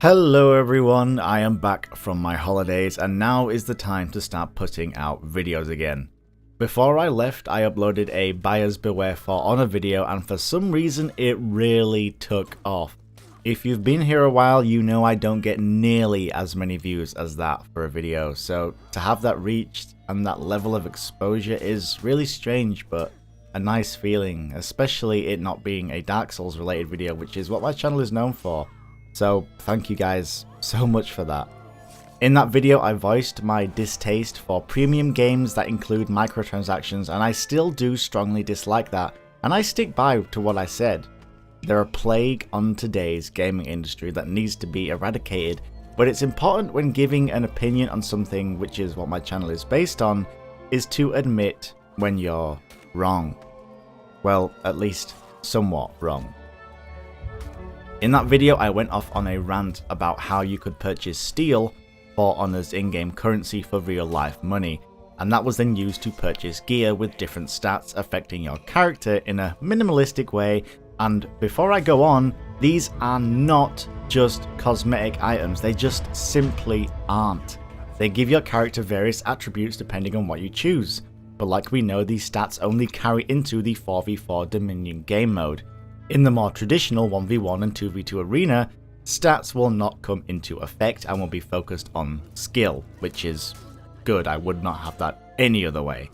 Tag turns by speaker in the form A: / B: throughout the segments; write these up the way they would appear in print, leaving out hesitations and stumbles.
A: Hello everyone, I am back from my holidays and now is the time to start putting out videos again. Before I left, I uploaded a buyers beware for Honor video and for some reason it really took off. If you've been here a while, you know I don't get nearly as many views as that for a video, so to have that reached and that level of exposure is really strange but a nice feeling, especially it not being a Dark Souls related video, which is what my channel is known for. So thank you guys so much for that. In that video I voiced my distaste for premium games that include microtransactions, and I still do strongly dislike that, and I stick by to what I said. They're a plague on today's gaming industry that needs to be eradicated, but it's important when giving an opinion on something, which is what my channel is based on, is to admit when you're wrong. Well, at least somewhat wrong. In that video I went off on a rant about how you could purchase steel for Honor's in-game currency for real life money, and that was then used to purchase gear with different stats affecting your character in a minimalistic way. And before I go on, these are not just cosmetic items, they just simply aren't. They give your character various attributes depending on what you choose, but like we know, these stats only carry into the 4v4 Dominion game mode. In the more traditional 1v1 and 2v2 arena, stats will not come into effect and will be focused on skill, which is good. I would not have that any other way.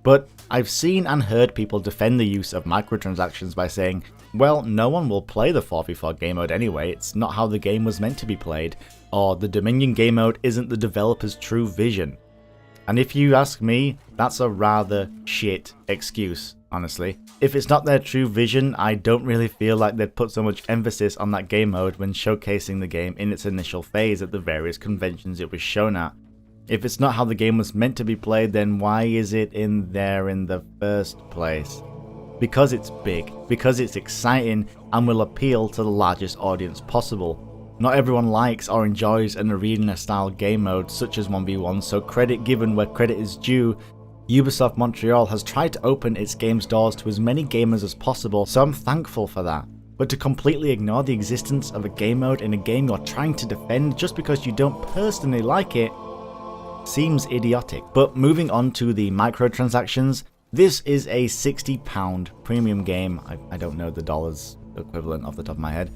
A: But I've seen and heard people defend the use of microtransactions by saying, well, no one will play the 4v4 game mode anyway, it's not how the game was meant to be played, or the Dominion game mode isn't the developer's true vision. And if you ask me, that's a rather shit excuse, honestly. If it's not their true vision, I don't really feel like they'd put so much emphasis on that game mode when showcasing the game in its initial phase at the various conventions it was shown at. If it's not how the game was meant to be played, then why is it in there in the first place? Because it's big, because it's exciting, and will appeal to the largest audience possible. Not everyone likes or enjoys an arena-style game mode such as 1v1, so credit given where credit is due. Ubisoft Montreal has tried to open its game's doors to as many gamers as possible, so I'm thankful for that. But to completely ignore the existence of a game mode in a game you're trying to defend just because you don't personally like it seems idiotic. But moving on to the microtransactions, this is a £60 premium game, I don't know the dollars equivalent off the top of my head,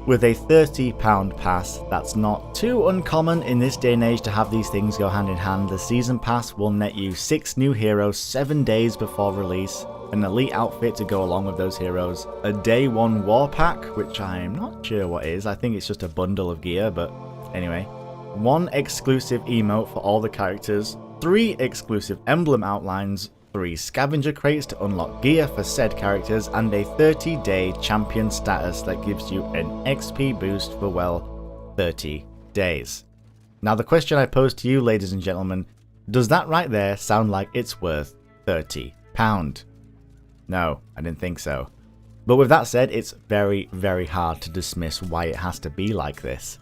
A: with a £30 pass. That's not too uncommon in this day and age to have these things go hand in hand. The season pass will net you 6 new heroes 7 days before release, an elite outfit to go along with those heroes, a day 1 war pack, which I'm not sure what is, I think it's just a bundle of gear, but anyway, 1 exclusive emote for all the characters, 3 exclusive emblem outlines, 3 scavenger crates to unlock gear for said characters, and a 30-day champion status that gives you an XP boost for, well, 30 days. Now the question I pose to you, ladies and gentlemen, does that right there sound like it's worth £30? No, I didn't think so. But with that said, it's very, very hard to dismiss why it has to be like this.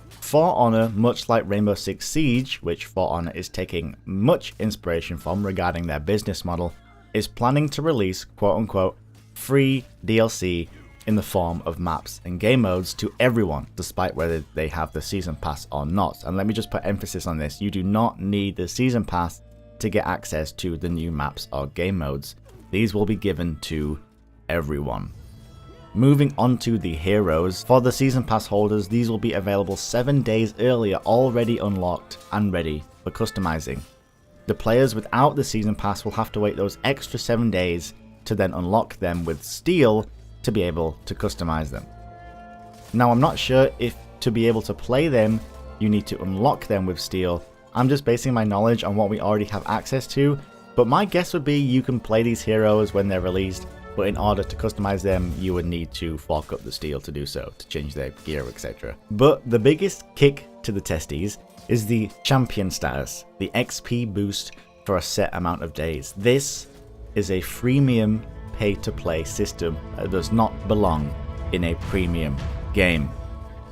A: For Honor, much like Rainbow Six Siege, which For Honor is taking much inspiration from regarding their business model, is planning to release quote-unquote free DLC in the form of maps and game modes to everyone, despite whether they have the season pass or not. And let me just put emphasis on this, you do not need the season pass to get access to the new maps or game modes. These will be given to everyone. Moving on to the heroes, for the season pass holders, these will be available 7 days earlier, already unlocked and ready for customizing. The players without the season pass will have to wait those extra 7 days to then unlock them with steel to be able to customize them. Now I'm not sure if to be able to play them you need to unlock them with steel. I'm just basing my knowledge on what we already have access to, but my guess would be you can play these heroes when they're released, but in order to customize them, you would need to fork up the steel to do so, to change their gear, etc. But the biggest kick to the testes is the champion status, the XP boost for a set amount of days. This is a freemium pay-to-play system that does not belong in a premium game.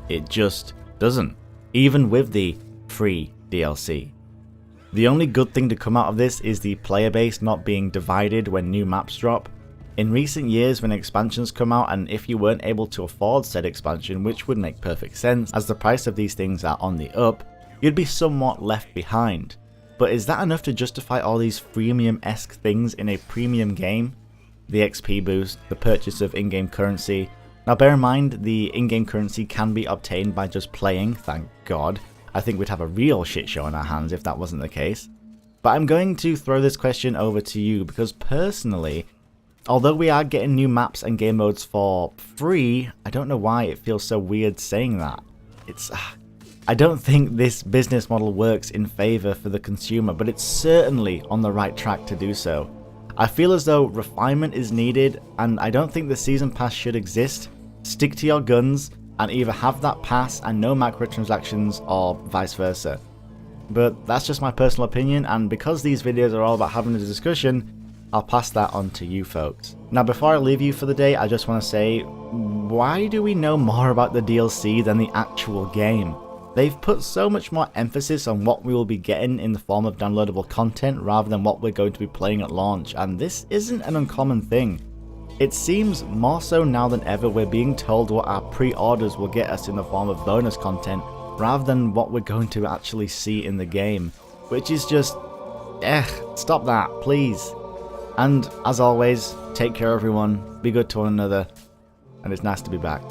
A: It just doesn't, even with the free DLC. The only good thing to come out of this is the player base not being divided when new maps drop. In recent years, when expansions come out, and if you weren't able to afford said expansion, which would make perfect sense as the price of these things are on the up, you'd be somewhat left behind. But is that enough to justify all these freemium-esque things in a premium game? The XP boost, the purchase of in-game currency. Now bear in mind, the in-game currency can be obtained by just playing, thank God. I think we'd have a real shit show on our hands if that wasn't the case. But I'm going to throw this question over to you because personally, although we are getting new maps and game modes for free, I don't know why it feels so weird saying that. I don't think this business model works in favor for the consumer, but it's certainly on the right track to do so. I feel as though refinement is needed, and I don't think the season pass should exist. Stick to your guns and either have that pass and no microtransactions or vice versa. But that's just my personal opinion, and because these videos are all about having a discussion, I'll pass that on to you folks. Now before I leave you for the day, I just want to say, why do we know more about the DLC than the actual game? They've put so much more emphasis on what we will be getting in the form of downloadable content rather than what we're going to be playing at launch, and this isn't an uncommon thing. It seems more so now than ever we're being told what our pre-orders will get us in the form of bonus content rather than what we're going to actually see in the game, which is just, stop that, please. And as always, take care everyone, be good to one another, and it's nice to be back.